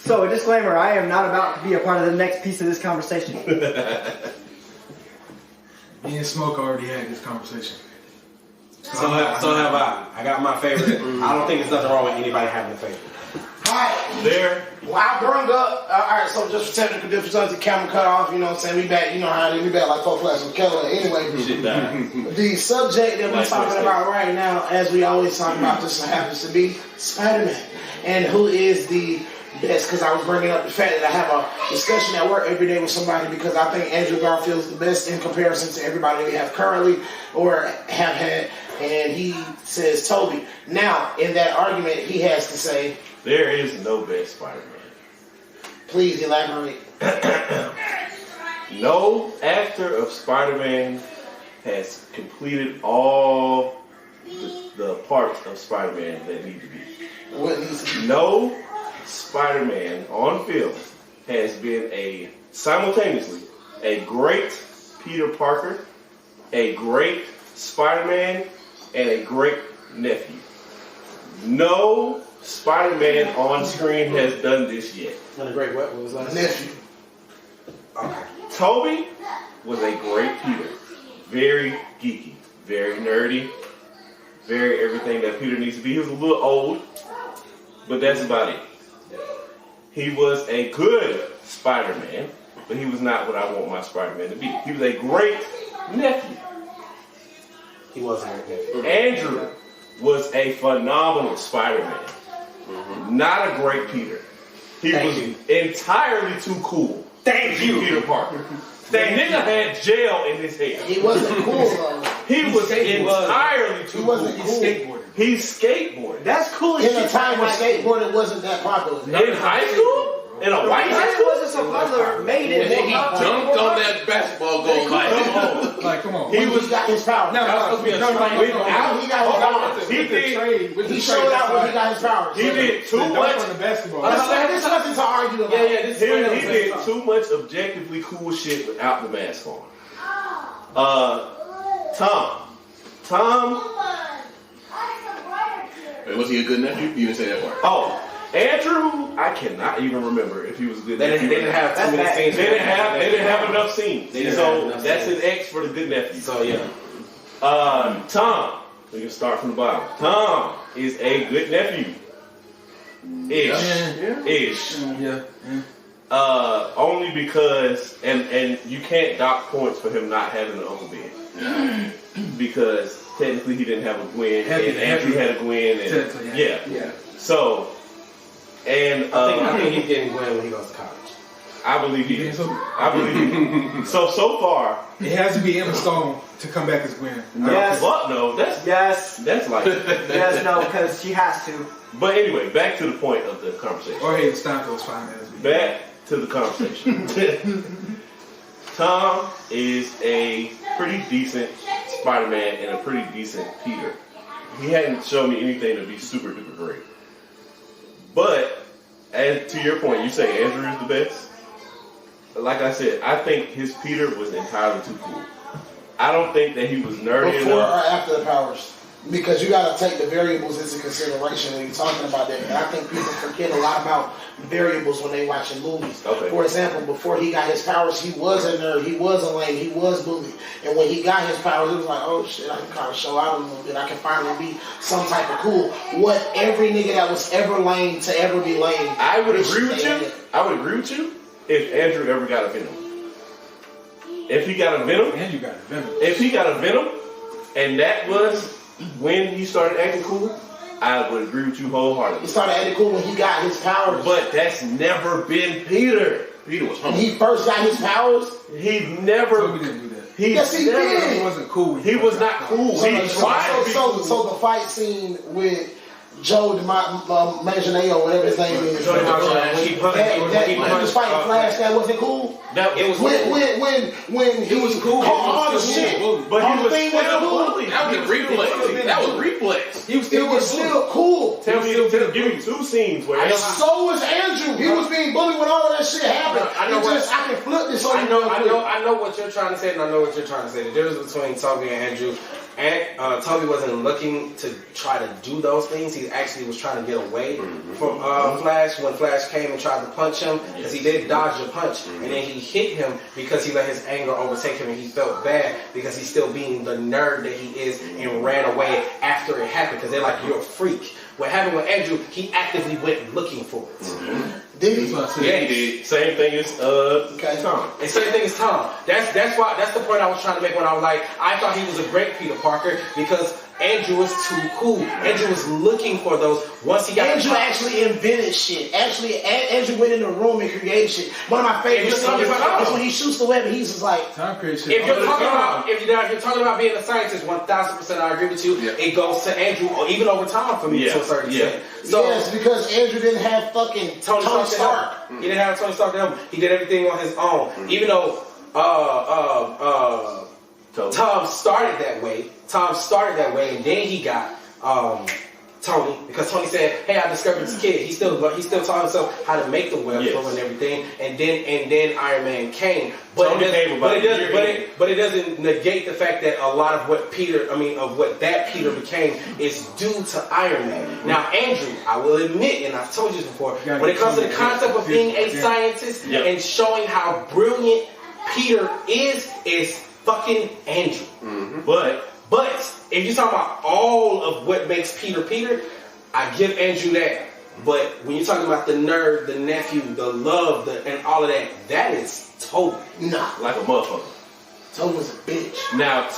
So, a disclaimer, I am not about to be a part of the next piece of this conversation. Me and Smoke already had this conversation. So have I. I got my favorite. I don't think there's nothing wrong with anybody having a favorite. Alright. There. Well, I brought up, alright, so just for technical difficulties, the camera cut off, you know what I'm saying? We back, you know how we back like 4 flashes with Keller. Anyway, the subject that we're talking about right now, as we always talk about, just happens to be Spider-Man. And who is the best? Because I was bringing up the fact that I have a discussion at work every day with somebody because I think Andrew Garfield is the best in comparison to everybody we have currently or have had. And he says Toby. Now, in that argument, he has to say, there is no best Spider-Man. Please elaborate. No actor of Spider-Man has completed all the parts of Spider-Man that need to be. What needs to be? No Spider-Man on film has been simultaneously a great Peter Parker, a great Spider-Man, and a great nephew. No Spider-Man on screen has done this yet. And a great what was last? Nephew. Okay. Toby was a great Peter. Very geeky, very nerdy, very everything that Peter needs to be. He was a little old, but that's about it. He was a good Spider-Man, but he was not what I want my Spider-Man to be. He was a great nephew. He wasn't a great nephew. Andrew was a phenomenal Spider-Man. Not a great Peter. He was entirely too cool. Thank you, Peter Parker. That nigga had gel in his hair. He wasn't cool though. He was entirely too He wasn't cool. cool. He skateboarded. That's cool as In shit. a time when skateboarding wasn't that popular. In high school? In a white high school? wasn't so popular. Made it. He jumped on that basketball goal Come on. He got his power. No, he got his powers. He showed out when he got his powers. He did too much. on the basketball. There's nothing to argue about. He did too much objectively cool shit without the mask on. Tom. Was he a good nephew? You didn't say that part. Oh, Andrew, I cannot even remember if he was a good nephew. They didn't have too many scenes. They didn't have enough scenes. So that's an X for the good nephew. So yeah. Tom, we can start from the bottom. Tom is a good nephew. Ish. Only because, and you can't dock points for him not having an Uncle Ben. Because technically he didn't have a Gwen, and Andrew had a Gwen, and yeah. So, and I think he's getting Gwen when he goes to college. I believe he is. So far, it has to be Emma Stone to come back as Gwen. Yes. Fuck no. That's like Yes, no, because she has to. But anyway, back to the point of the conversation. Or hey, Steinfeld's fine as Back to the conversation. Tom is a pretty decent Spider-Man and a pretty decent Peter. He hadn't shown me anything to be super duper great. But, as to your point, you say Andrew is the best. Like I said, I think his Peter was entirely too cool. I don't think that he was nerdy Before enough. or after the powers. Because you got to take the variables into consideration when you're talking about that. And I think people forget a lot about variables when they watching movies. Okay. For example, before he got his powers, he was a nerd, he was a lame, he was bullied. And when he got his powers, it was like, oh shit, I can kind of show out a little bit. I can finally be some type of cool. What every nigga that was ever lame to ever be lame. I would agree with you. I would agree with you if Andrew ever got a Venom. If he got a Venom. And you got a Venom. If he got a Venom, and that was when he started acting cool, I would agree with you wholeheartedly. He started acting cool when he got his powers. But that's never been Peter. Peter was When humble. he first got his powers, He never. Toby didn't do that. Yes, he did. He wasn't cool. He was not cool. He tried to be cool. so the fight scene with Joe DiMaggio, whatever his name is, He when he was fighting Flash, that wasn't cool. It was When he was cool, all the shit, But all he the was thing was still cool. bullied. That was a reflex. That was reflex. He was still It was still cool. Give me 2 scenes where So was Andrew. He was being bullied when all of that shit happened. I know I can flip this on I you know real quick. what you're trying to say, and I know what you're trying to say. The difference between Toby and Andrew, And Toby wasn't looking to try to do those things. He actually was trying to get away from Flash when Flash came and tried to punch him, because he did dodge the punch, and then he hit him because he let his anger overtake him, and he felt bad because he's still being the nerd that he is, and ran away after it happened because they're like, you're a freak. What happened with Andrew, he actively went looking for it. Did he? Yeah, he did. Same thing as Tom. And same thing as Tom. That's the point I was trying to make when I was like, I thought he was a great Peter Parker because Andrew was too cool. Andrew was looking for those. Once he got Andrew actually invented shit. Actually, Andrew went in the room and created shit. One of my favorite scenes is when he shoots the web and he's just like, Time creation. if you're talking about being a scientist, 1,000% I agree with you. Yeah. It goes to Andrew, or even over Tom for me to a certain extent. So yes, because Andrew didn't have fucking Tony Stark. He didn't have Tony Stark to help him. He did everything on his own. Even though Tom started that way, and then he got Tony, because Tony said, "Hey, I discovered this kid. He still taught himself how to make the web flow and everything." And then Iron Man came, but it doesn't negate the fact that a lot of what Peter became is due to Iron Man. Now, Andrew, I will admit, and I've told you this before, when it comes to the concept of being a scientist and showing how brilliant Peter is fucking Andrew. But if you're talking about all of what makes Peter, I give Andrew that. But when you're talking about the nerd, the nephew, the love, and all of that, that is Toby. Nah, Like a motherfucker. Toby was a bitch. Now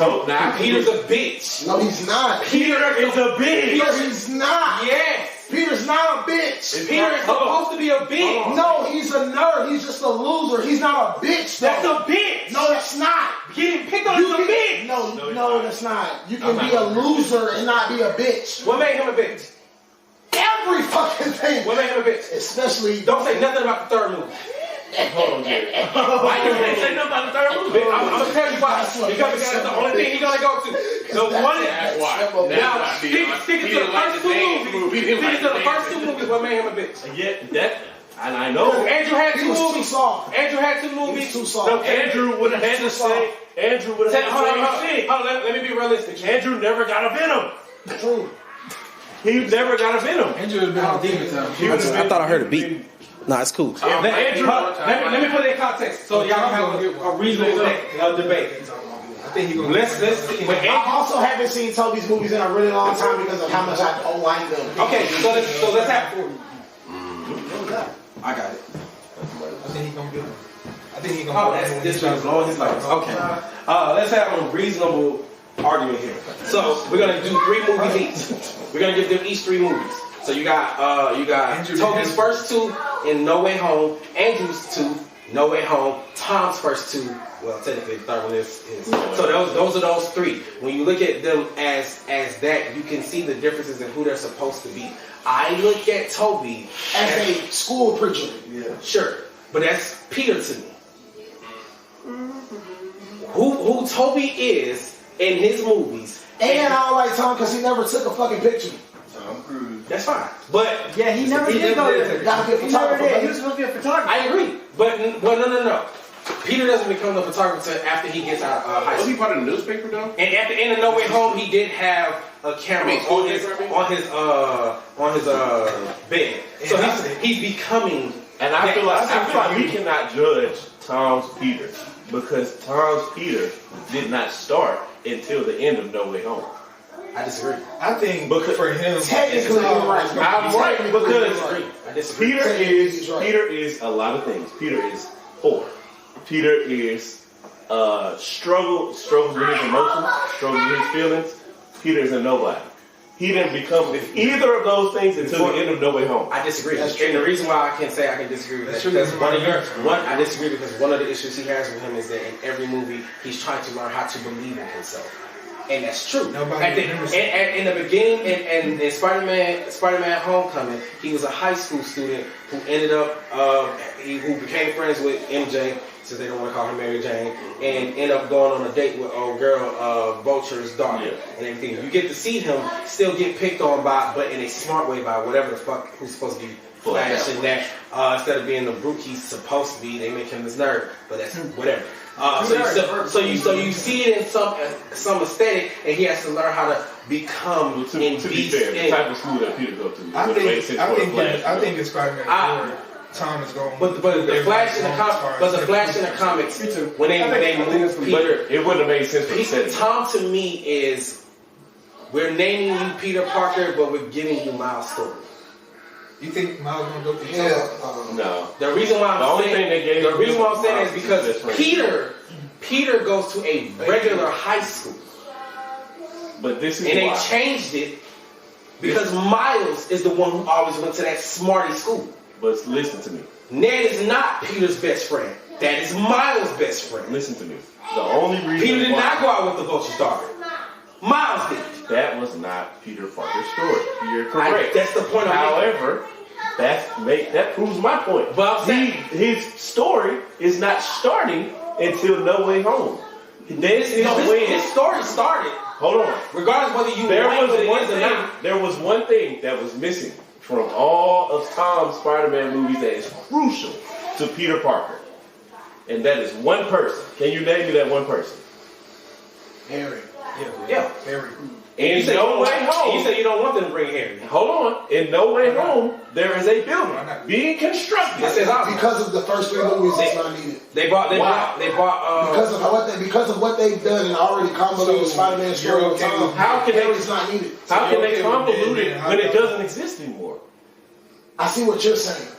Peter's a bitch. No, he's not. Peter is a bitch. No, he's not. Yes. Peter's not a bitch. Peter is supposed to be a bitch. No, he's a nerd. He's just a loser. He's not a bitch. That's a bitch. No, that's not. Getting picked on is a bitch. No, that's not. You can be a loser and not be a bitch. What made him a bitch? Every fucking thing. What made him a bitch? Especially. Don't say nothing about the third movie. Hold on, Jerry. Why you can't say nothing about the third movie? I'm gonna tell you why. Because that's the only thing he's gonna go to. The one That's why. now sticking to the first two movies. Sticking to the first two movies, what made him a bitch? And I know Andrew had He two was too movies. soft. Andrew had two movies. He was too soft. No, Andrew would have had the same. Andrew would have had the same shit. Hold on, let me be realistic. Andrew never got a Venom. True. He never got a Venom. Andrew would have been on demon time. I thought I heard a beat. Nah, it's cool. Let me put it in context so y'all can have a reasonable debate. I think he's gonna. Let's see. I also haven't seen Toby's movies in a really long time because of how much I don't like them. Okay, so let's have. I got it. I think he's gonna get him. I think he's gonna. Oh, that's this one's blowing his lights. Okay. Let's have a reasonable argument here. So we're gonna do 3 movies each. We're gonna give them each 3 movies. So you got Toby's first 2 in No Way Home, Andrew's 2, No Way Home, Tom's first 2. Well, technically the third one is his. So those are those 3. When you look at them as that, you can see the differences in who they're supposed to be. I look at Toby As a school preacher. Yeah. sure, but that's Peter to me. Who Toby is in his movies. And I don't like Tom because he never took a fucking picture. That's fine. But Yeah, he never did go there. Gotta be a He never photographer. did. He was supposed to be a photographer. I agree. But no. Peter doesn't become the photographer after he gets out of high Was he school. part of the newspaper though? And at the end of No Way Home, he did have a camera on his bed. So he's becoming. And I feel like we cannot judge Tom's Peter because Tom's Peter did not start until the end of No Way Home. I disagree. I think Because- for him, Technically, you're right. I'm right because I disagree. Peter is a lot of things. Peter is poor. Peter is struggles with his emotions, struggles with his feelings. Peter is a nobody. He didn't become either of those things until the end of No Way Home. I disagree. That's And the reason why I can say I can disagree with that because I disagree because one of the issues he has with him is that in every movie he's trying to learn how to believe in himself. And that's true. In the beginning, and in Spider-Man Homecoming, he was a high school student who ended up, who became friends with MJ, since they don't want to call her Mary Jane, and ended up going on a date with old girl, Vulture's daughter, and everything. You get to see him still get picked on but in a smart way by whatever the fuck who's supposed to be Flash and that instead of being the brute he's supposed to be, they make him this nerd. But that's whatever. So you see it in some aesthetic, and he has to learn how to become to be fair, the type of school that Peter go to. I think it's Spider-Man. Tom is going. But the Flash in the comics, when they move Peter, it wouldn't have made sense for the setting. Tom to me is, we're naming you Peter Parker, but we're giving you Miles' story. You think Miles gonna go through? No. The reason why I'm saying is because Peter goes to a regular high school. But this is and why. they changed it because Miles is the one who always went to that smarty school. But listen to me. Ned is not Peter's best friend. That is Miles' best friend. Listen to me. The only reason Peter did not go out with the Vulture's daughter. Miles did. That was not Peter Parker's story. You're correct. That's the point. However, that proves my point. But I'm saying his story is not starting until No Way Home. His story started. Hold on. Regardless whether you like what it is or not. There was one thing that was missing from all of Tom's Spider-Man movies that is crucial to Peter Parker. And that is one person. Can you name me that one person? Harry. Yeah. Harry. In No Way Home. You said you don't want them to bring Harry. Hold on. In No Way Home, there is a building being constructed. Because of the first 3 movies, it's not needed. They bought because of what they've done and already convoluted Spider-Man's story over time. How can Harry's not needed. How can they convolute it when it doesn't exist anymore? I see what you're saying.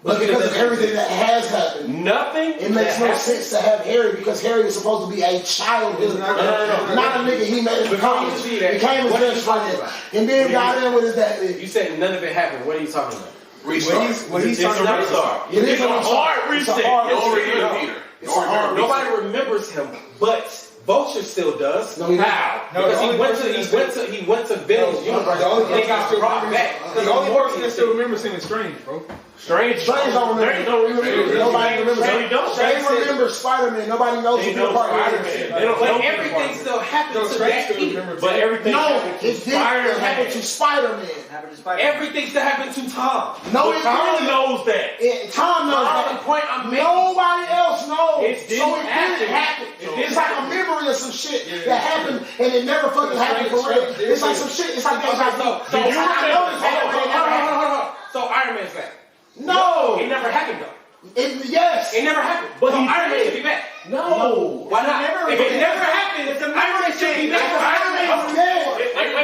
But because of everything that has happened, it makes no sense to have Harry because Harry is supposed to be a child. Not a nigga he made in college. Became his best friend. And then got in with his dad. You said none of it happened. What are you talking about? What he's talking about. It's a hard reset. Nobody remembers him, but Vulture still does. No, he because he went to Venom's universe and he got brought back. The only person that still remembers him is Strange, bro. Strange don't remember. Nobody remembers. Strange remembers Spider-Man. Nobody knows who Peter Parker is. But everything still happened to that Peter. But everything it didn't happen to Spider-Man. Everything still happened to Tom. No, Tom knows that. Tom knows that. The point I'm making. Nobody else knows. It didn't happen. It's like a memory of some shit that happened and it never fucking happened for real. It's like some shit. It's like deja vu. So Iron Man's back. No, it never happened though. Yes, it never happened. But Iron Man should be back. No, why not? If it never happened, Iron Man should be back. Iron Man dead. Iron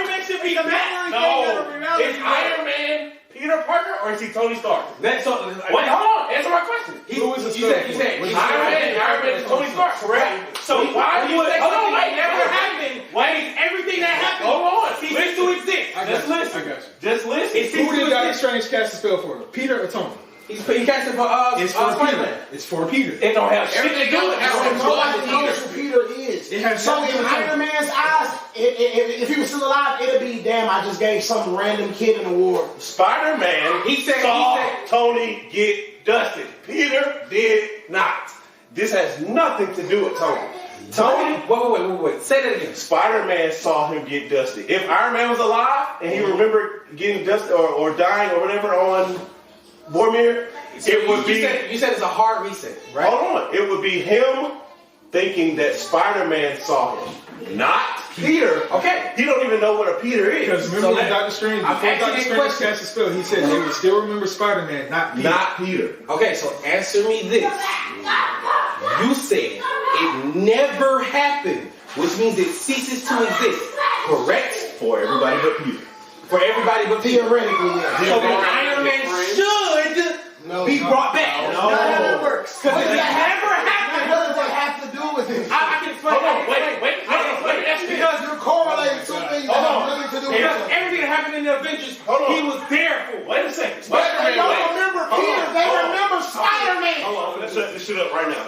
Man should be back. No, is Iron Man Peter Parker or is he Tony Stark? Wait, hold on. Answer my question. You said Iron Man is Tony Stark, correct? So why do you say something that never happened? Why is everything that happened? Hold on. Ceases to exist. Just listen. I got you. Just listen. Who did Doctor Strange cast the spell for? Peter or Tony? He cast it for Spider-Man. It's for Peter. It don't have shit to do with it. Nobody knows who Peter is. So in Iron Man's eyes, if he was still alive, it'd be, damn, I just gave some random kid an award. Spider-Man saw Tony get dusted. Peter did not. This has nothing to do with Tony. Wait. Say that again. Spider-Man saw him get dusted. If Iron Man was alive and he remembered getting dusted or dying or whatever on Vormir, it would be... You said it's a hard reset, right? Hold on. It would be him thinking that Spider-Man saw him, not Peter. Okay. He don't even know what a Peter is. Because remember when Doctor Strange, before Doctor Strange cast the spell, he said they would still remember Spider-Man, not Peter. Not Peter. Okay, so answer me this. You said it never happened, which means it ceases to exist, correct? For everybody but Peter. For everybody but Peter. Theoretically, yeah. So then Iron Man should be brought back. No. None of it works. Because it never happened. What does that have to do with it? I can explain. Hold on, wait. That's because You're correlating two things that have nothing to do with because it. everything that happened in the Avengers, he was there for. Wait a second. But they don't remember Peter. They remember Spider-Man. Hold on, let's shut this shit up right now.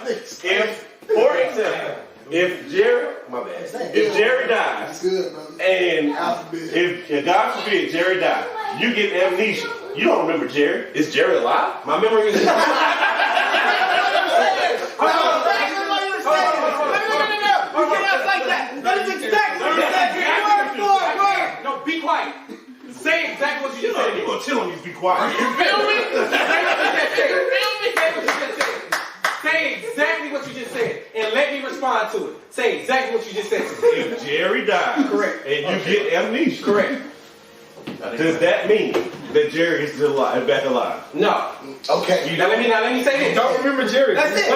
For example, if Jerry dies, and if God forbid Jerry dies, you get amnesia. You don't remember Jerry. Is Jerry alive? My memory is. No, be quiet. exactly what you just said. You gonna chill on these? Be quiet. You feel me? Say exactly what you just said, and let me respond to it. Say exactly what you just said to me. If Jerry dies, Correct, and you get amnesia, correct. Does that mean that Jerry is still alive, back alive? No. Okay. Now let me say this. Don't remember Jerry. That's it.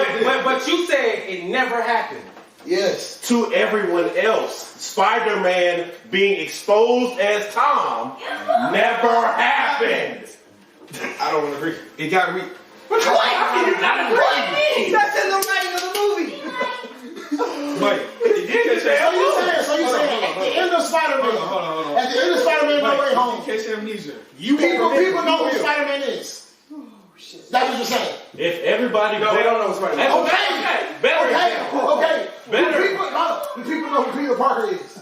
But you said it never happened. Yes. To everyone else, Spider-Man being exposed as Tom never happened. I don't agree. It got re. What you like? How can you not agree? That's in the writing of the movie. Mike, So you saying at the end of Spider-Man, hold on. at the end of Spider-Man No Way Home, In case of amnesia, people know who Spider-Man is. That's what you're saying. If everybody No, they don't know what's right. Okay. Better. Do people know who Peter Parker is?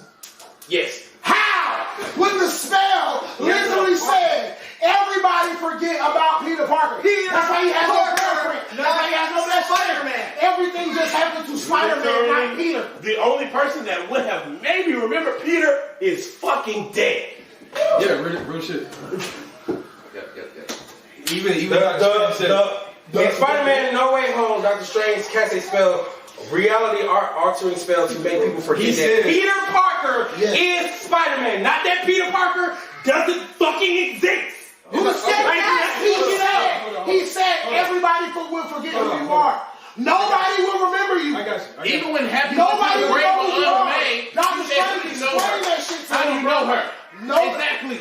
Yes. How? When the spell literally said, everybody forget about Peter Parker. That's why he has no girlfriend. That's why he has no best Spider-Man. Everything just happened to Spider-Man, not Peter. The only person that would have maybe remembered Peter is fucking dead. Yeah, real shit. Even In Spider-Man No Way Home, Dr. Strange cast a spell, reality-altering spell to make people forget that Peter Parker is Spider-Man. Not that Peter Parker doesn't fucking exist. Who said that? He said everybody will forget who you are. Nobody will remember you. I got you. Even when Happy Nobody will know who you are. made, Dr. you Strange definitely know explained her. that shit to How do him. you know her? No. Exactly.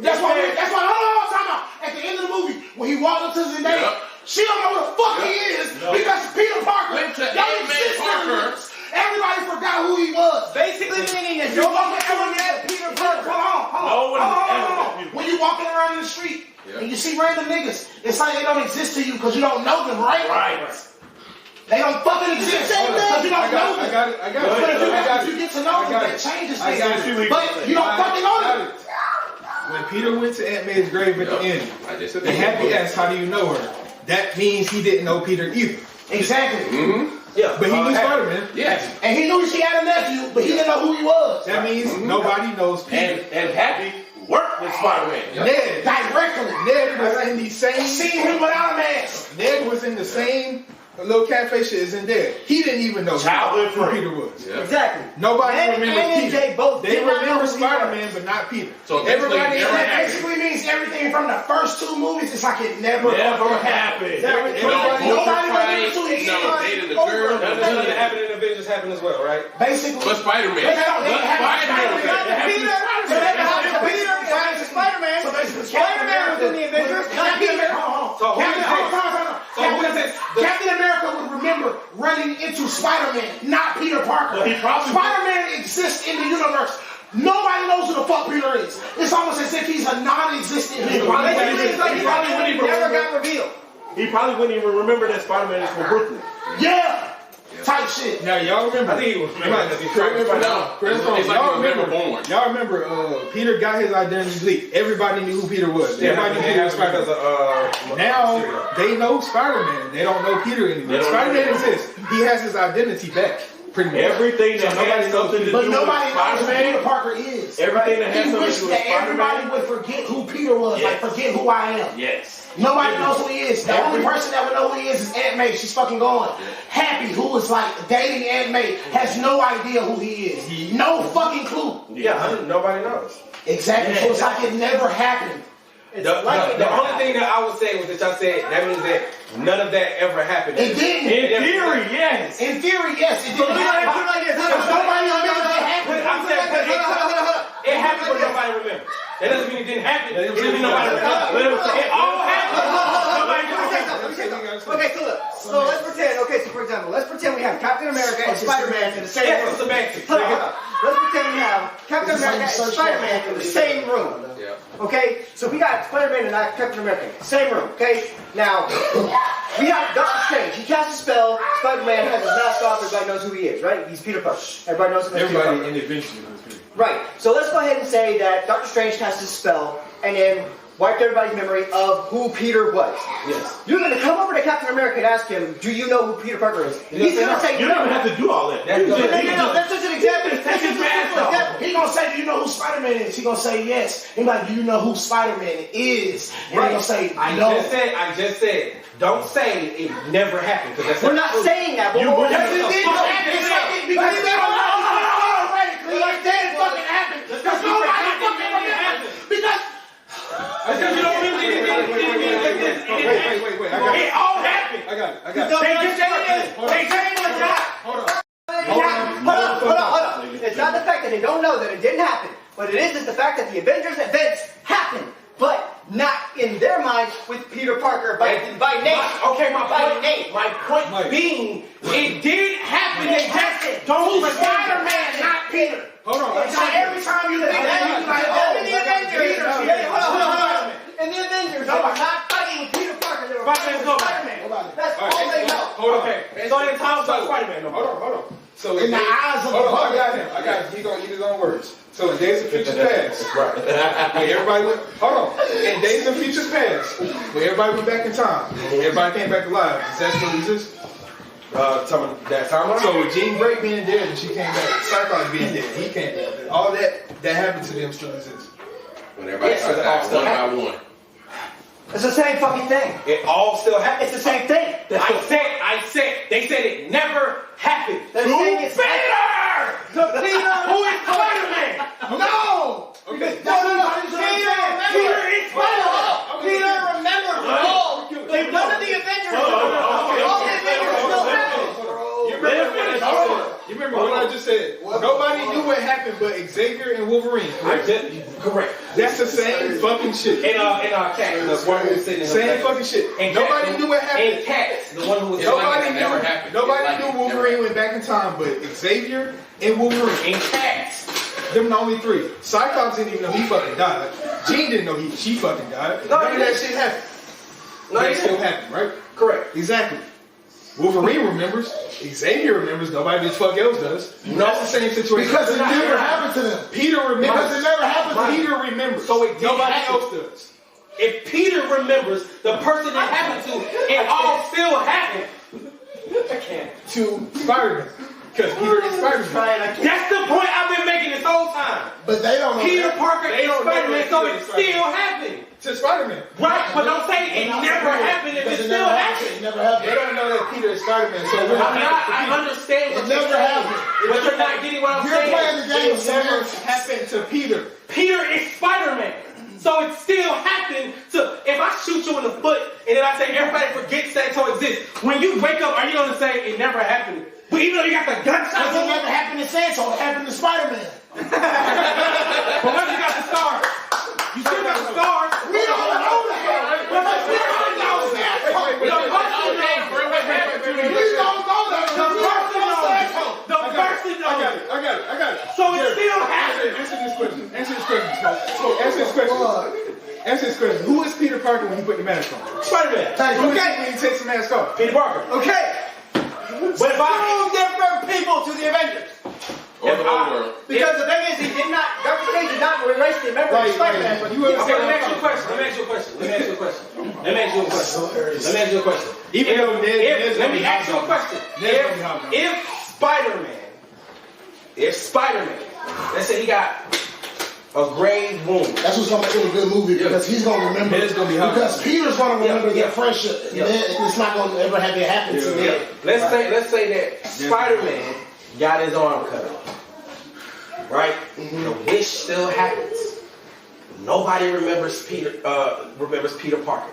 That's why, hold on, time out. At the end of the movie, when he walked up to Zendaya, she don't know who the fuck he is because Peter Parker Went to don't Aunt May exist Parker. anymore. Everybody forgot who he was. Basically meaning that You nobody walking ever around met Peter Parker. Hold on. When you walking around in the street and you see random niggas, it's like they don't exist to you because you don't know them, right? Right. They don't fucking exist because you don't know them. I got it. But if you get to know them, that changes I got things. it. But you don't fucking know them. When Peter went to Aunt May's grave at the end, and Happy asked, "How do you know her?" That means he didn't know Peter either. Exactly. Yeah, But he knew Spider-Man. Yes. And he knew she had a nephew, but he didn't know who he was. That means nobody knows Peter. And Happy worked with Spider-Man. Ned was in the same. Seen him without a mask. Ned was in the same little cafe shit as in there. He didn't even know Childhood who friend. Peter was. Yeah. Exactly. Nobody And remembered Peter. MJ both They did not know remember who he Spider-Man, was. but not Peter. So basically, Everybody never That happened. basically means everything from the first two movies. It's like it never happened. Nobody Nobody remembers who he is. no dating the girl. None of that happened in Avengers happened as well, right? Basically. But Spider-Man. They don't have Spider-Man. Spider-Man. So basically, Spider-Man was in the Avengers, not Peter. So who is this? Captain America would remember running into Spider-Man, not Peter Parker. Well, he probably- Spider-Man exists in the universe. Nobody knows who the fuck Peter is. It's almost as if he's a non-existent human. Basically, it's like He probably wouldn't even never remember. got revealed. He probably wouldn't even remember that Spider-Man is from Brooklyn. Yeah. Type shit. Now y'all remember? I think he was. Correct me if I'm wrong. No, it's like he was never born. Y'all remember? Peter got his identity leaked. Everybody knew who Peter was. Everybody knew Peter was Spider-Man. Now they know Spider-Man. They don't know Peter anymore. Spider-Man exists. He has his identity back. Pretty much. Everything that has something to do But with nobody knows who Peter Spider-Man. Parker is. Everything that has He something to wished do with that everybody Spider-Man. would forget who Peter was. Like, forget who I am. Yes. Nobody knows who he is. The only person that would know who he is Aunt May. She's fucking gone. Happy, who is like dating Aunt May, has no idea who he is. No fucking clue. Yeah, nobody knows. Exactly. So it's like it never happened. The only thing that I would say was that y'all said that means that none of that ever happened. It didn't. In theory, yes. In theory, yes, it didn't happen. Because nobody remembers it happened. I'm saying it happened, but nobody remembers. That doesn't mean it didn't happen. It doesn't mean nobody remembers. It all happened. Nobody remembers. Okay, so look. So let's pretend. Okay, so for example, let's pretend we have Captain America and Spider-Man in the same room. Yes, semantics. Hold on. Let's pretend we have Captain America and Spider-Man in the same room. Yeah. Okay, so we got Spider-Man and Captain America, same room. Okay, now we have Doctor Strange. He casts a spell. Spider-Man has his mask off. Everybody knows who he is, right? He's Peter Parker. Everybody knows him as Peter Everybody Parker. in the Avengers was Peter. Right. So let's go ahead and say that Doctor Strange casts his spell. and then wiped everybody's memory of who Peter was. Yes. You're going to come over to Captain America and ask him, do you know who Peter Parker is? He's going to say You no. don't even have to do all that. No, that's just an example. That's just an example. He gonna say, do you know who Spider-Man is? He gonna say yes. He like, do you know who Spider-Man is? And he gonna say, I just said, don't say it never happened. Because We're not saying that. But we're Yes, it did happen. Because it never happened. Like that it fucking happened. Because nobody fucking remembers. Because you don't remember Wait. it all happened. I got it. They just said it. They said it was not. Hold on. It's not the fact that they don't know that it didn't happen. What it is the fact that the Avengers events happened, but not in their minds with Peter Parker by name. My point being, it did happen. They just don't Spider-Man, not Peter. Hold on. so every time you think that, you like, oh, In the Avengers, hold on. In the Avengers, they were not fighting with Peter Parker. They were fighting with Spider-Man. That's all they know. Hold on. So in time, Spider-Man. Hold on. So in the eyes of the I got him. He's gonna eat his own words. So in Days of Futures Past, when everybody went, in Days of Futures Past, when everybody went back in time, everybody came back alive. Does that still exist? That timeline. So with Jean Grey being dead and she came back, Cyclops being dead, he came back. All that happened to them still exists. When everybody starts one by one. It's the same fucking thing. It all still happens. It's the same thing. I said. They said it never happened. They're saying it's Peter! Who is Spider-Man? No! Okay. No. Peter is Spider-Man. Peter remembers all. None of the Avengers. All the Avengers still happen. You remember what I just said? Nobody knew what happened but Xavier and Wolverine. Correct. That's the same fucking shit. In Cat, the one who was sitting in the Same fucking shit. And Nobody knew what happened. And Cat, the one who was Nobody never happened. knew Wolverine went back in time, but Xavier and Wolverine. And Cat. Them the only three. Cyclops didn't even know he fucking died. Jean didn't know she fucking died. None of that shit happened. No, That still happened, right? Correct. Exactly. Wolverine remembers. Xavier remembers. Nobody the fuck else does. No. That's the same situation. Because it never happened to them. Peter remembers. Because it never happened to Peter remembers. So it nobody happen. else does. If Peter remembers the person that happened to, it all still happened. I can't. To Spider-Man. Because Peter is Spider-Man. That's the point I've been making this whole time. But they don't know. Peter Parker They is don't know Spider-Man, that so Peter it is Spider-Man. still happened. To Spider-Man. Right, but don't say it never happened if it still happened. It never happened. They don't know that Peter is Spider-Man. So I understand what It you're never saying, happened. but you're not getting what I'm You're saying. playing the game. it never happened to Peter. Peter is Spider-Man. So it still happened to, if I shoot you in the foot and then I say everybody forgets Santo exists, when you wake up, are you going to say it never happened? But even though you got the gunshot, Because it never happened to Santo. It happened to Spider-Man. but once you got the scars, you still got the scars. We don't know that. Because we don't know that. The person knows. We don't know that. The person knows. The person knows. I got it. So it still happened. Answer this question. Answer this question. Who is Peter Parker when he put the mask on? Spider-Man. Who is he when he takes the mask off? Peter Parker. Okay. But if I, Two different people to the Avengers. Or the whole world. Because the thing is, Dr. Strange did not erase the memory of Spider-Man. But You okay, understand? let me ask you a question. Even though Let me ask you a question. If Spider-Man, let's say he got a grave wound. That's what's going to make it a good movie because he's going to remember. It's gonna be hard. Because Peter's going to remember Yeah. their friendship. And then it's not going to ever have it happen to Yeah. them. Let's say that Spider-Man got his arm cut off. Right? The wish still happens. Nobody remembers Peter Parker.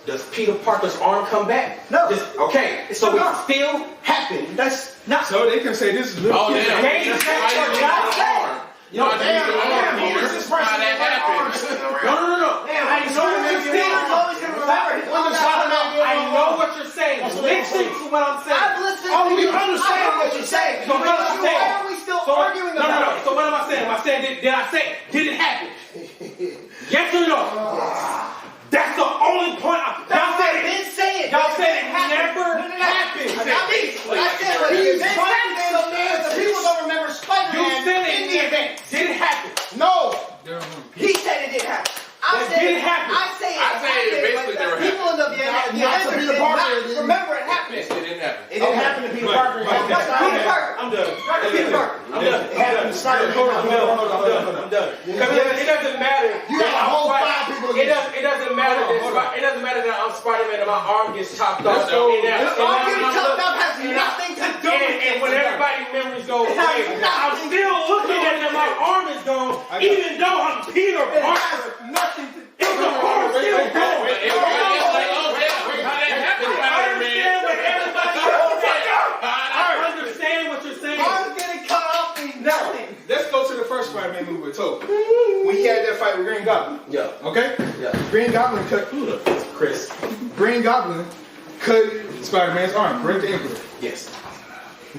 Does Peter Parker's arm come back? No. Okay. It's So still it gone. still happened. That's not. So they can say this is little. Oh, damn. They just Why you need the arm? You know, Damn, Peter. this person How that happened? No. Damn, I know what you're saying. He's always going to remember. I know what you're saying. Listen to what I'm saying. I've listened Oh, to we you. understand what you're saying. So what am I saying? Why are we still arguing about No. it? So what am I saying? Am I saying did I say did it happen? Yes or no? That's the only point. Y'all said it. Didn't say it. Y'all said it happened. never happened. I said what you said. The people don't remember Spider-Man You said in the event. Did it happen? No. He said it didn't happen. I'm Parker. Remember it happened. It didn't happen. It didn't happen to Peter Parker. It happened to Peter Spider-Man. Parker. I'm done. Peter Parker. I'm done. It happened to Spider-Man. Hold on. I'm done. Because it doesn't matter. You got a whole 5 people against It doesn't matter. It doesn't matter that I'm Spider-Man and my arm gets chopped off. This arm getting chopped off has nothing to do with And when everybody's memories go away, I'm still looking at it and my arm is gone, even though I'm Peter Parker. nothing to do It's the arm still But gone. everybody else like, oh, yeah, how that happened, Spider-Man? I understand what you're saying. Arms getting cut off means nothing. Let's go to the first Spider-Man movie with Tobey. When he had that fight with Green Goblin. Yeah. Okay? Yeah. Green Goblin cut Chris. Green Goblin cut Spider-Man's arm, break the ankle. Yes.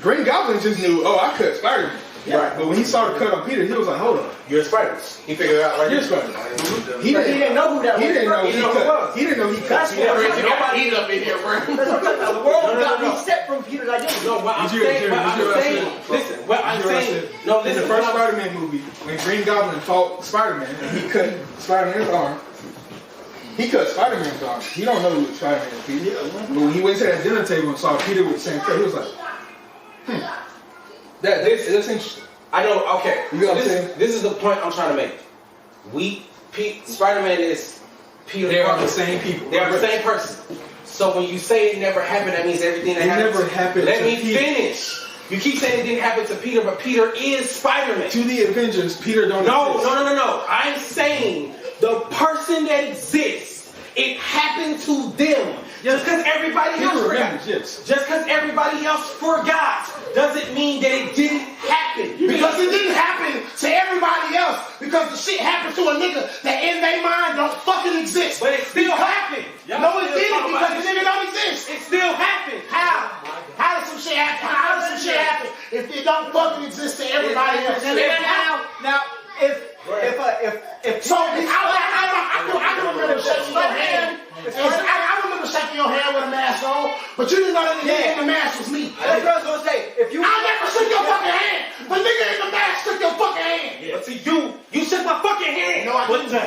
Green Goblin just knew, oh, I cut Spider-Man. Right. But when he saw the cut on Peter, he was like, hold on. You're a Spider. He figured it out right You're here. Spider-Man. He didn't know who that He was. didn't know He didn't know who it was. He didn't know he cut. That's what- Chris, you got heat up in here, bro. The world No. got reset from Peter's identity. No, what I'm Did you- saying, did what I'm you ever saying, see- listen, what I'm You know what I saying, said? no, In listen, the first what I'm- Spider-Man movie, when Green Goblin fought Spider-Man and he cut Spider-Man's arm, he cut Spider-Man's arm. He don't know who Spider-Man is, Peter. But when he went to that dinner table and saw Peter with the same cut, he was like, that's interesting. I know, okay. You know what I'm this, saying? this is the point I'm trying to make. Spider-Man is Peter They are Parker. the same people. They are the same person. So when you say it never happened, that means everything that It happened. never happened Let to me Peter. finish. You keep saying it didn't happen to Peter, but Peter is Spider-Man. To the Avengers, Peter don't No. exist. I'm saying the person that exists, it happened to them. Just because everybody Peter else forgot. remembers, yes. Just because everybody else forgot doesn't mean that it didn't happen. Because it didn't happen to everybody else. Because the shit happened to a nigga that in their mind don't fucking exist. But it still happened. No, it didn't because the nigga don't exist. It still happened. How? How does some shit happen? How does some shit happen if it don't fucking exist to everybody else? Now, if So I can remember shaking your hand. I remember shaking your hand with a mask on, but you didn't know that the nigga in the mask was me. that's what I was gonna say. If you I never shook your fucking hand. The nigga in the mask shook your fucking hand. But see, you shook my fucking hand. No, I didn't. To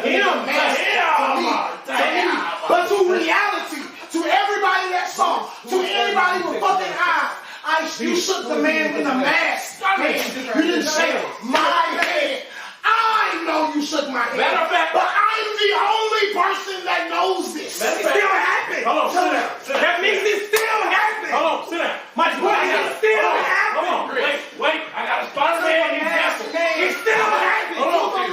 him, but to reality, to everybody that saw, to anybody with fucking eyes, you shook the man with the mask. You didn't shake my hand. I know you shook my hand. Matter of fact, but I'm the only person that knows this. It still happened. Hold on, sit down. That means it still happened. Hold on, sit down. My point is it still Hold happened. on, wait. I got a Spider-Man example. It still happened. Hold on, wait.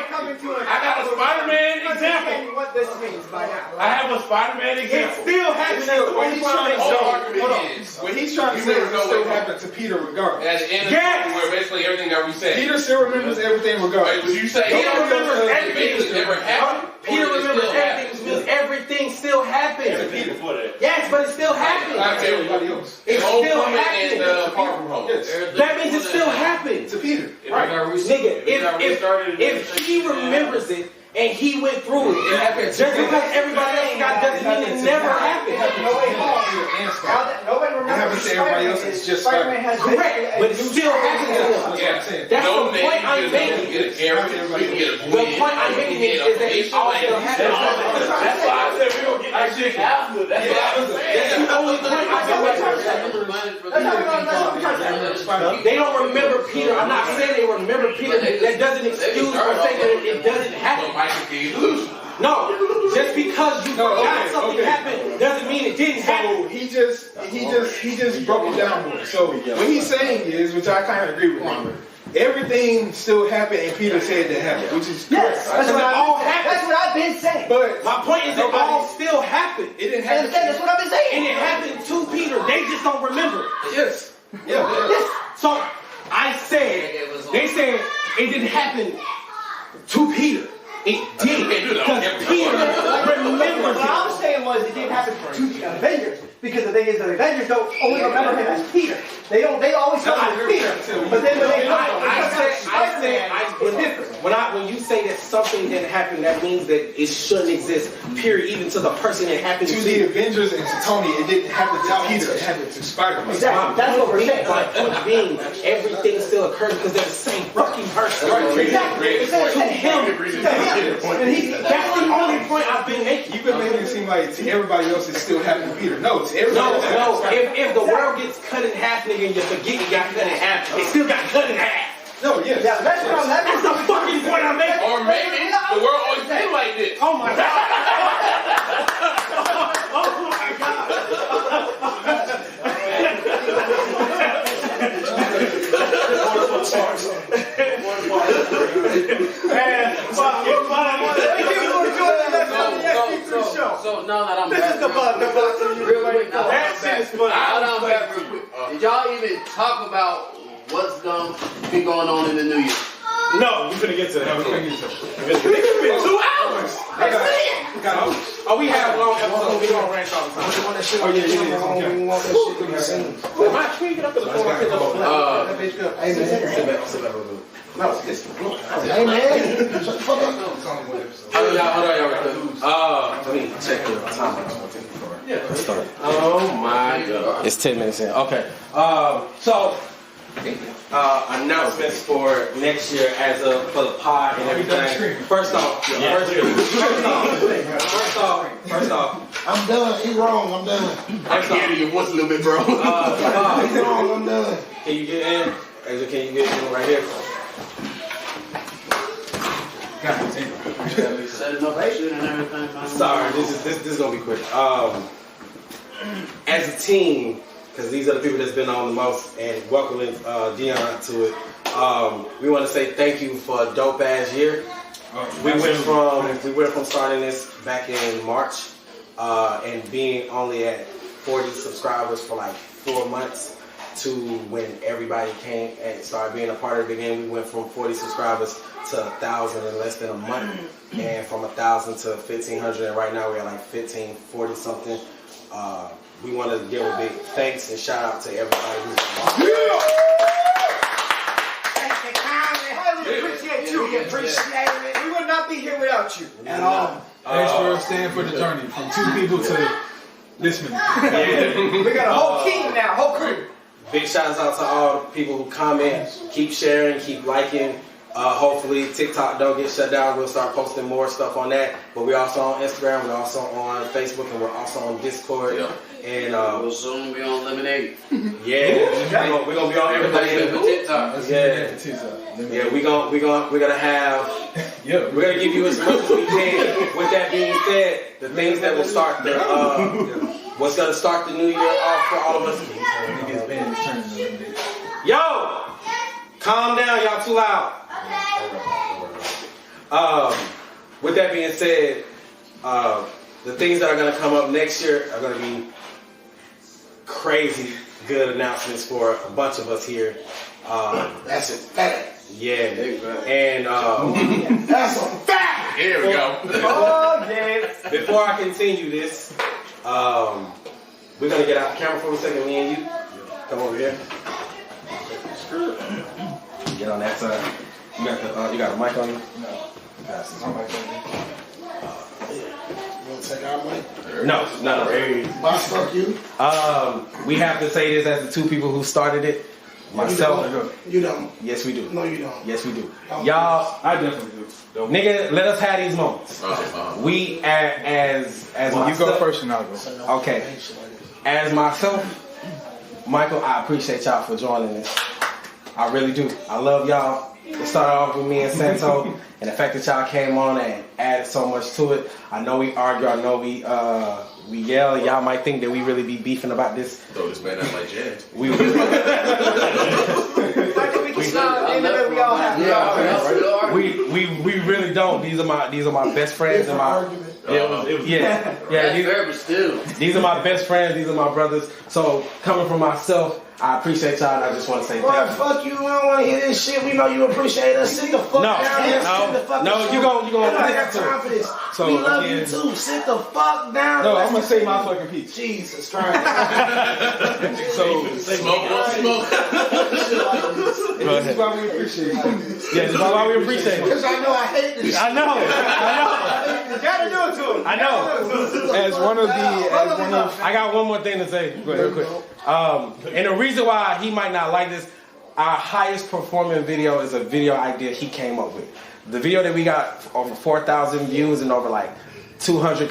coming to an I got a Spider-Man example. what this means by now. I have a Spider-Man It example. still happened. That's the only point I'm Whole making. argument is, What he's trying to You say never is know it still what- happened to Peter regardless. at the end of Yes. the movie where basically everything that we said. Peter still remembers everything Wait, regardless. would you say Peter remembers it everything. never happened? Peter Or it remembers still everything, happened? which means everything still happened. Before that. Yes, but it still Like happened. Everybody else. It Home still Coming and happened. Far From Home. Yes. That means it still happened. To Peter. Right, nigga. If he remembers it and he went through it, just because everybody else got doesn't mean it never happened. No way home. Nobody It happens remembers to everybody else, it's just Spider-Man has Correct, but it still happened to him. That's what I'm saying. That's No the name, point I'm you making. get a character, you can get a The point I'm making is that it all still happened. That's why I said we gonna get that shit after. That's what I was saying. That's the only point I'm making. They don't remember Peter. I'm not saying they remember Peter. That doesn't excuse or say that it doesn't happen. No, just because you forgot something happened doesn't mean it didn't happen. So he just broke it down more. So what he's saying is, which I kind of agree with him, everything still happened and Peter said that happened, which is Yes, correct. that's what I've been saying. But My point is it all still happened. it didn't I happen. understand, that's what I've been saying. And it happened to Peter. They just don't remember it. Yes. Yeah. So I said, they said it didn't happen to Peter. It did. Because Peter remembers What I it. was saying was it didn't happen to the Avengers because the thing is the Avengers don't only remember him as Peter. They always know him as Peter. But then when they I said, it's different. When you say that something didn't happen, that means that it shouldn't exist. Period. Even to the person it happened To to. the Avengers and to Tony, it didn't happen to Peter. It happened to Spider-Man. Exactly. That's what we're saying. My point being, everything still occurred because they're the same fucking person. Exactly. It's to him. And that's the only point I've been making. You've been making it seem like to everybody else it's still happening to Peter. No, to everybody else. No. If the world gets cut in half, nigga, and you forget it got cut in half, it still got cut in half. No, yes. Yeah, that's what I'm That's the fucking point I'm making. Or maybe the world always been like this. Oh my god. So now that I'm This back, is the bug. real quick, now That shit is funny. now that I'm back real quick. Did y'all even talk about what's going to be going on in the new year? No, we're gonna get to that. We're gonna get to that. It's been 2 hours. Oh, we have long episodes. We don't ranch all the time. We want that shit Oh, yeah, yeah, on yeah. We want that shit to be seen. Can you get up to the floor? That bitch good. Hey, man. Sit back real quick. No, it's hey, man. Shut the fuck up. Hold on, y'all. Let me check the time. Let's start. Oh my god. It's 10 minutes in. Okay. So announcements for next year for the pod and everything. First off, I'm done. He wrong. I'm done. I can hear you once a little bit, bro. He wrong. I'm done. Can you get in? Angel, can you get in right here? Setting up shit and everything. Man. Sorry, this is gonna be quick. As a team, because these are the people that's been on the most and welcoming Dion to it. We want to say thank you for a dope ass year. We went from starting this back in March and being only at 40 subscribers for like 4 months to when everybody came and started being a part of the game. We went from 40 subscribers to 1,000 in less than a month, and from 1,000 to 1,500, and right now we're at like 1,540 something. We want to give a big thanks and shout out to everybody who's involved. Thank you kindly. We appreciate you. We appreciate it. We would not be here without you at all. Thanks for staying for the journey from 2 people to listening. Yeah. We got a whole team now, whole crew. Big shouts out to all the people who comment, keep sharing, keep liking. Hopefully TikTok don't get shut down. We'll start posting more stuff on that. But we're also on Instagram, we're also on Facebook, and we're also on Discord. Yeah. And We'll soon be on Lemonade. yeah, we're gonna be on everything. For TikTok. Yeah, we're gonna have. Yeah. We're gonna give you as much as we can. With that being said, the things that will start the what's gonna start the new year off for all of us. Yo, calm down, y'all too loud. With that being said, the things that are gonna come up next year are gonna be crazy good announcements for a bunch of us here. That's a fact. Yeah, and That's a fact. Here we go. Oh, yeah. before I continue this, we're gonna get out the camera for a second. Me and you, come over here. Get on that side. You got a mic on you? No. You want to take our money? No. Boss, fuck you. We have to say this as the 2 people who started it. Myself. You don't. Yes, we do. No, you don't. Yes, we do. Don't. Y'all, I definitely do. nigga, let us have these moments. We as You myself, go first and I'll go. Okay. As myself, Michael, I appreciate y'all for joining this. I really do. I love y'all. It started off with me and Santo, and the fact that y'all came on and added so much to it. I know we argue. I know we yell. And y'all might think that we really be beefing about this. Throw this man out like jazz. We Like we can smile at the end of it, we all have we really don't. These are my best friends and my these are my best friends. These are my brothers. So coming from myself, I appreciate y'all, and I just want to say Boy, thank you. fuck you. We don't want to hear this shit. We know you appreciate us. Sit the fuck down and sit the fuck down. You gonna I got time for this. So, we love again- you too. Sit the fuck down. No, I'm gonna say my fucking piece. Jesus Christ. So, Smoke. this is why we appreciate you. Yeah, this is why we appreciate it. Because I know I hate this shit. I know. You gotta do it to him. I know. As one of I got one more thing to say real quick. And the reason why he might not like this, our highest performing video is a video idea he came up with. The video that we got over 4,000 views and over like 200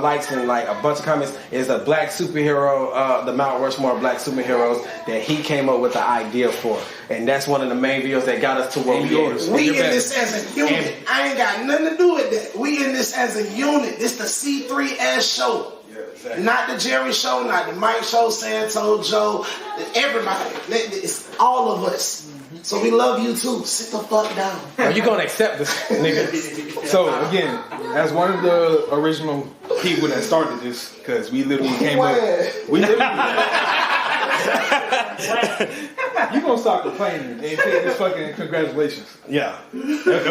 likes and like a bunch of comments is a black superhero, the Mount Rushmore black superheroes that he came up with the idea for. And that's one of the main videos that got us to where we are. We in this as a unit. I ain't got nothing to do with that. We in this as a unit. This the C3S show. Yeah, exactly. Not the Jerry show, not the Mike show, Santo, Joe, everybody. It's all of us. So we love you too. Sit the fuck down. Are you gonna accept this, nigga? So again, as one of the original people that started this, because we literally came up. We literally. You gonna stop complaining and take this fucking congratulations. Yeah.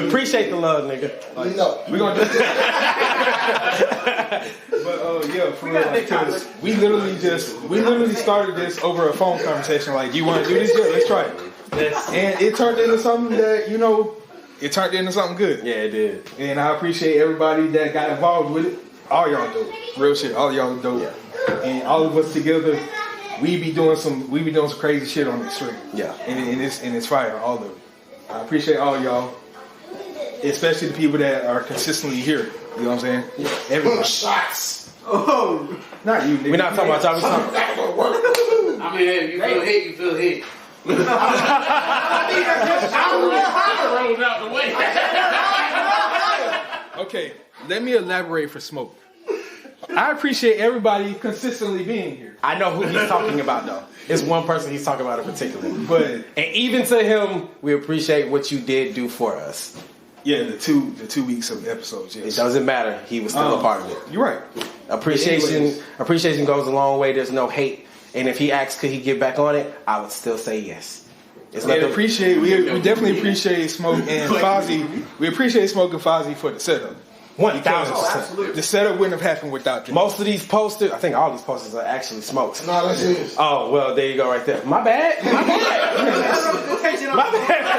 Appreciate the love, nigga. Like, No. we're gonna do But yeah, for real, because we literally started this over a phone conversation. Like, you want to do this? Yeah, let's try it. And it turned into something that, it turned into something good. Yeah, it did. And I appreciate everybody that got involved with it. All y'all dope. Real shit. All y'all dope. Yeah. And all of us together, we be doing some crazy shit on the street. Yeah. And it's fire, all of it. I appreciate all y'all. Especially the people that are consistently here. You know what I'm saying? Yeah. Everybody. Shots. Oh, Not you, nigga. We're not talking about y'all. That gonna work. I mean, if you feel hit, you feel hit. I rolled out the way. Okay, let me elaborate for Smoke. I appreciate everybody consistently being here. I know who he's talking about, though. It's one person he's talking about in particular. But And even to him, we appreciate what you did do for us. yeah, the two weeks of episodes. It Yes. doesn't matter. He was still a part of it. You're right. Appreciation goes a long way. There's no hate. And if he asks, could he get back on it? I would still say yes. It's We nothing. we definitely appreciate Smoke and Fozzie. We appreciate Smoke and Fozzie for the setup. 1,000%. The setup wouldn't have happened without them. Most of these posters, I think all these posters are actually smokes. No, that's it. Oh, well, there you go right there. My bad. My bad. My bad.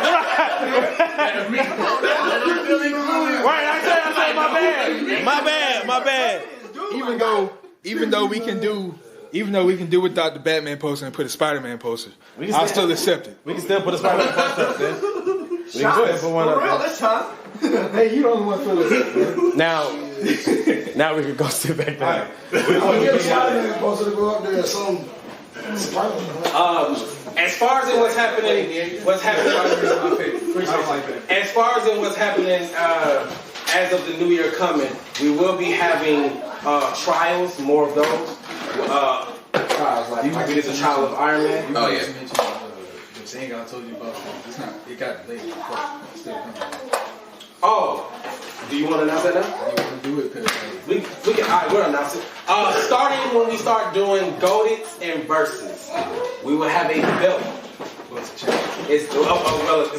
Right, I said my bad. My bad. Even though we can do without the Batman poster and put a Spider-Man poster, We can I'll still- still accept it. We can still put a Spider-Man poster up there. We can still put one for up real there. this time. Hey, you the only one for the Now we can go sit back down. I'm getting Spider-Man supposed to go up there or something. As far as in what's happening, as far as in what's happening, as of the new year coming, we will be having trials, more of those. Trials like we did the trial of Iron Man. Oh, yeah. The saying I told you about. It's not. It got delayed. It's still coming. Oh, do you want to announce that now? You want to do it because We can. All right, we'll announce it. Starting when we start doing Goldits and Versus, we will have a belt. what's the challenge? It's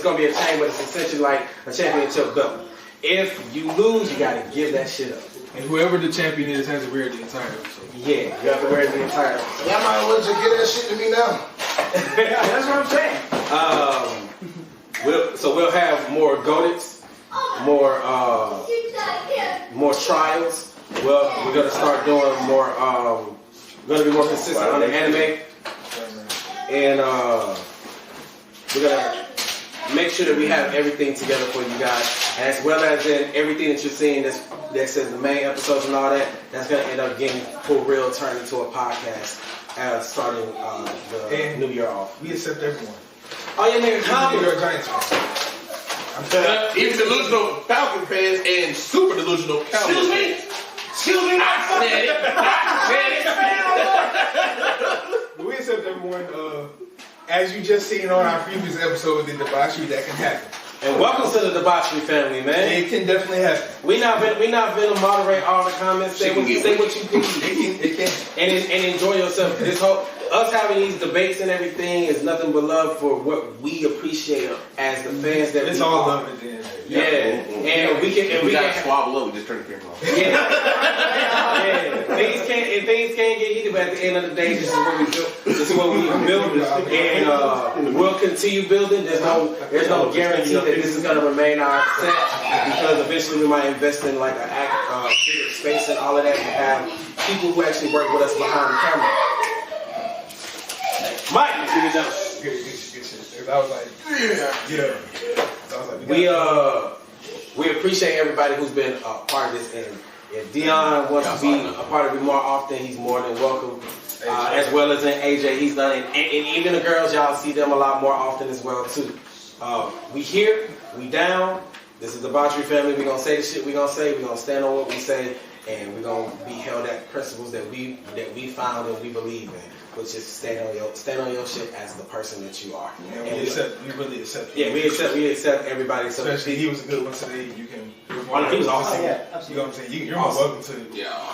gonna be a chain, but it's essentially like a championship belt. If you lose, you gotta give that shit up. And whoever the champion is has to wear the entire episode. Yeah, you have to wear the entire episode. Y'all might as well just get that shit to me now. That's what I'm saying. We'll have more Goldits, more trials. We're gonna start doing more. We're gonna be more consistent on the anime, and we're gonna make sure that we have everything together for you guys, as well as in everything that you're seeing that says the main episodes and all that. That's gonna end up getting for real turned into a podcast, starting the new year off. We accept everyone. Oh yeah, nigga, comment. You're a Giants fan. Even delusional Falcon fans and super delusional Cowboys fans. Excuse me, I said it. We accept everyone. As you just seen on our previous episode with the debauchery, that can happen. And welcome to the debauchery family, man. It can definitely happen. We not gonna moderate all the comments. Say what you please. It can. And enjoy yourself. This whole us having these debates and everything is nothing but love for what we appreciate as the fans that It's we all are. love at the end. Yeah, and we gotta can. squabble up. We just turn the camera off. Yeah. Things can't get heated, but at the end of the day, this is what we built. This is what we built, and we'll continue building. There's no guarantee that this is gonna remain our set because eventually we might invest in like a bigger space and all of that, and have people who actually work with us behind the camera. Mike, Good shit. I was like, yeah. So I was like, We appreciate everybody who's been a part of this, and if Dion wants to be a part of it more often, he's more than welcome. As well as in AJ, he's done it, and even the girls, y'all see them a lot more often as well too. We here, we down. This is the Botchery family. We're gonna say the shit we gonna say. We're gonna stand on what we say, and we're gonna be held at principles that we found and we believe in, which is stand on your shit as the person that you are. Yeah, we really accept. Yeah, we accept everybody. So especially he was a good one today. You can. He was awesome. Yeah, You know what I'm saying? You're more welcome to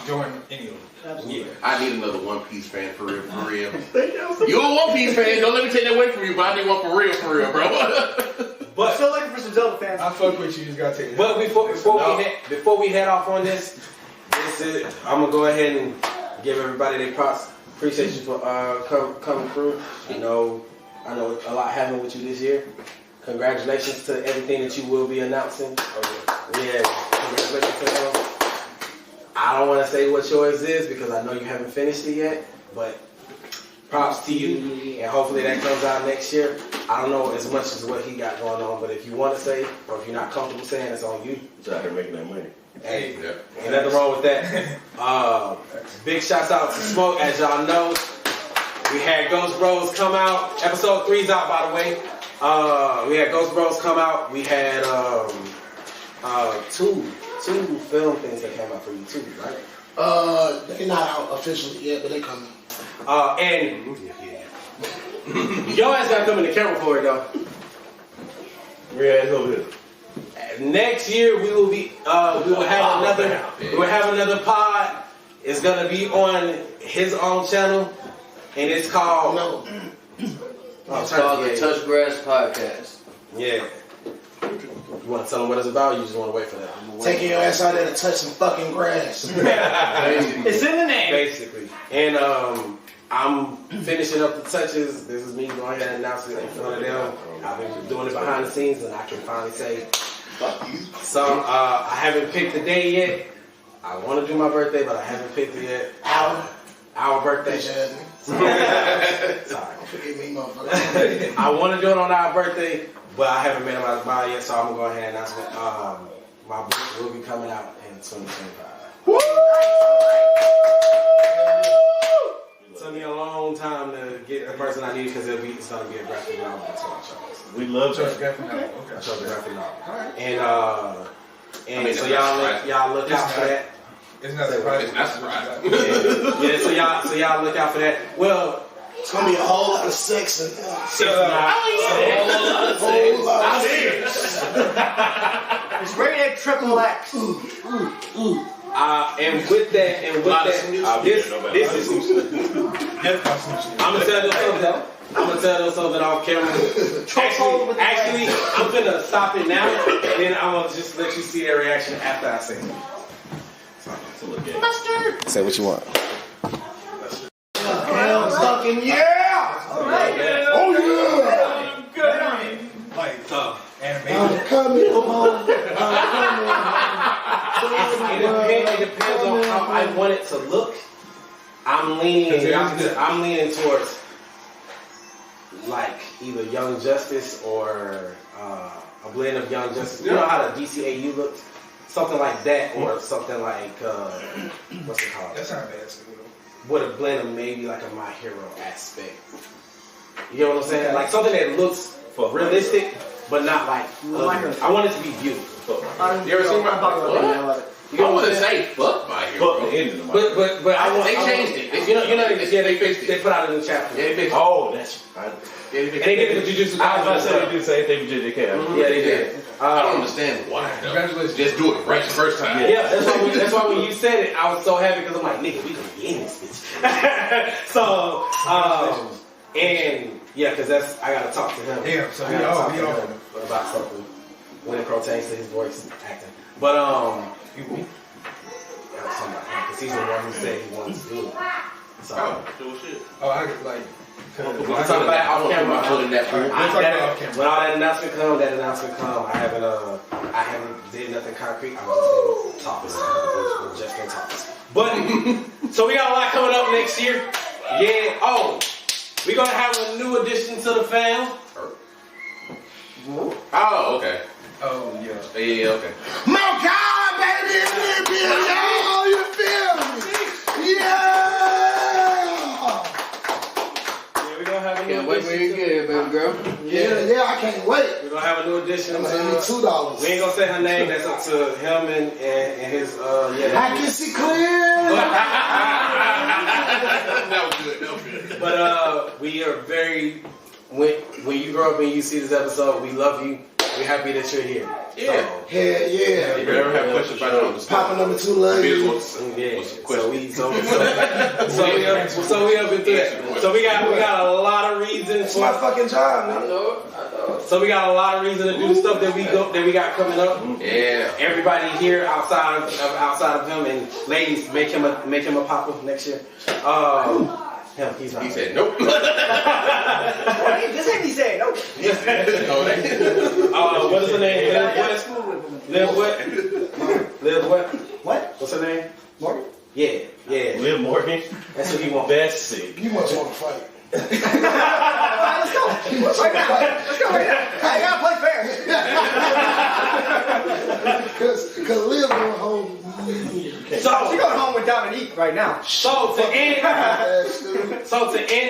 join any of them. Absolutely. Yeah, I need another One Piece fan for real, for real. You're a One Piece fan. Don't let me take that away from you, but I need one for real, bro. But still looking for some Zelda fans. I fuck with you. You just gotta take it. But before we head off on this is I'm gonna go ahead and give everybody their props. Appreciate you for coming through. You know, I know a lot happened with you this year. Congratulations to everything that you will be announcing. Yeah, congratulations to them. I don't want to say what yours is because I know you haven't finished it yet, but props to you, and hopefully that comes out next year. I don't know as much as what he got going on, but if you want to say, or if you're not comfortable saying, it's on you. He's out here making that money. Hey, ain't nothing wrong with that. Big shouts out to Smoke, as y'all know. We had Ghost Bros come out. Episode 3's out, by the way. We had Ghost Bros come out. We had two film things that came out for you too, right? They're not out officially yet, but they coming. And your ass gotta come in the camera for it though. Yeah, it's over here. Next year we will have another pod. It's gonna be on his own channel, and it's called It's called the Touch Grass Podcast. Yeah. You want to tell them what it's about? Or you just want to wait for that? Taking your ass out there to touch some fucking grass. It's in the name. Basically. And I'm finishing up the touches. This is me going ahead and announcing it in front of them. I've been doing it behind the scenes, and I can finally say, fuck you. So I haven't picked the day yet. I want to do my birthday, but I haven't picked it yet. Our birthday. Sorry. Don't forget me, motherfucker. I want to do it on our birthday, but I haven't made up my mind yet, so I'm going to go ahead and announce it. My book will be coming out in 2025. Woo! It took me a long time to get the person I need because it's going to be a graphic novel. That's what I chose. We love graphic novel. I chose a graphic novel. Alright. And so y'all look out for that. It's not surprising. It's not surprising. Yeah, so y'all look out for that. Well, it's gonna be a whole lot of sex in there. It's rated at triple X. And with that, this is. I'm gonna tell them something off camera. Actually, I'm gonna stop it now, and then I'm gonna just let you see their reaction after I say it. Mustard. Say what you want. Hell fucking yeah! Alright. Oh yeah! Good on it. Like animation. I'm coming home. It depends on how I want it to look. I'm leaning towards like either Young Justice or a blend of Young Justice. You know how the DCAU looks? Something like that, or something like what's it called? That's not bad. With a blend of maybe like a My Hero aspect. You know what I'm saying? Like something that looks realistic, but not like I want it to be beautiful. You ever seen my What? I wouldn't say fuck my hero. But I want. They changed it. You know, they fixed it. They put out a new chapter. Yeah, they fixed it. Oh, that's. And they did it with Jujutsu. I was about to say they do the same thing with JJK. Yeah, they did. I don't understand why. Congratulations. Just do it right the first time. Yeah, that's why when you said it, I was so happy because I'm like, nigga, we gonna be in this bitch. So, and yeah, because I gotta talk to him. Damn, so I gotta talk to him about something when it pertains to his voice acting. But because he's the one who said he wanted to do it. So, shit. Oh, I could like. we'll talk about it off camera. When all that announcement come, I haven't did nothing concrete. I was just in talks. We're just in talks. But so we got a lot coming up next year. Yeah. Oh, We're gonna have a new addition to the fam. Oh, okay. Oh yeah. Yeah, okay. My God, baby, you feel me? Yeah. Yeah, we're gonna have a new Can't wait when you addition. get here, baby girl. Yeah, I can't wait. We're gonna have a new addition. I'm gonna give me $2. We ain't gonna say her name. That's up to him and his I can see clear. That was good. But we are very when you grow up and you see this episode, we love you. We're happy that you're here. Yeah. Hell yeah. If you ever have questions about it on the Papa number 2 love Beers you. wants Yeah. some So questions. we up into that. So we got a lot of reasons It's my fucking job, I man. know it. So we got a lot of reason to do the stuff that we got coming up. Yeah. Everybody here outside of him and ladies make him a papa next year. Him, he's not. He said nope. This ain't me saying no. He said no. What is her name? Live what? Live what? What? What's her name? Morgan? Yeah. Liv Morgan. That's what he wants. Bessie. You must want to fight. Let's go. Right now. Let's go right now. I gotta play fair. Cause Liv going home. So We're going home with Dominique right now. So to end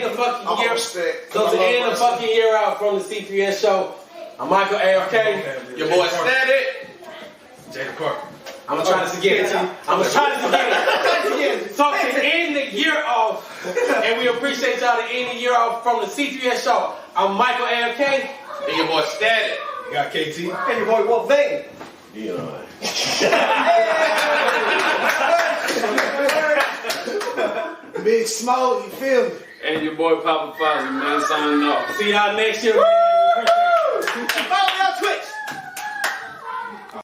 the fucking I'm year, respect. so to end the fucking year out from the C3S show, I'm Michael AFK. Your boy Static. Jacob Parker. I'm gonna try this again. I'm gonna try this again. So to end the year off, and we appreciate y'all to end the year off from the C3S show. I'm Michael AFK. And your boy Static. You got KT. And your boy Wolf Vane. Dion. Big Smoke, you feel me? And your boy Papa Fozzie, man, signing off. See y'all next year, man.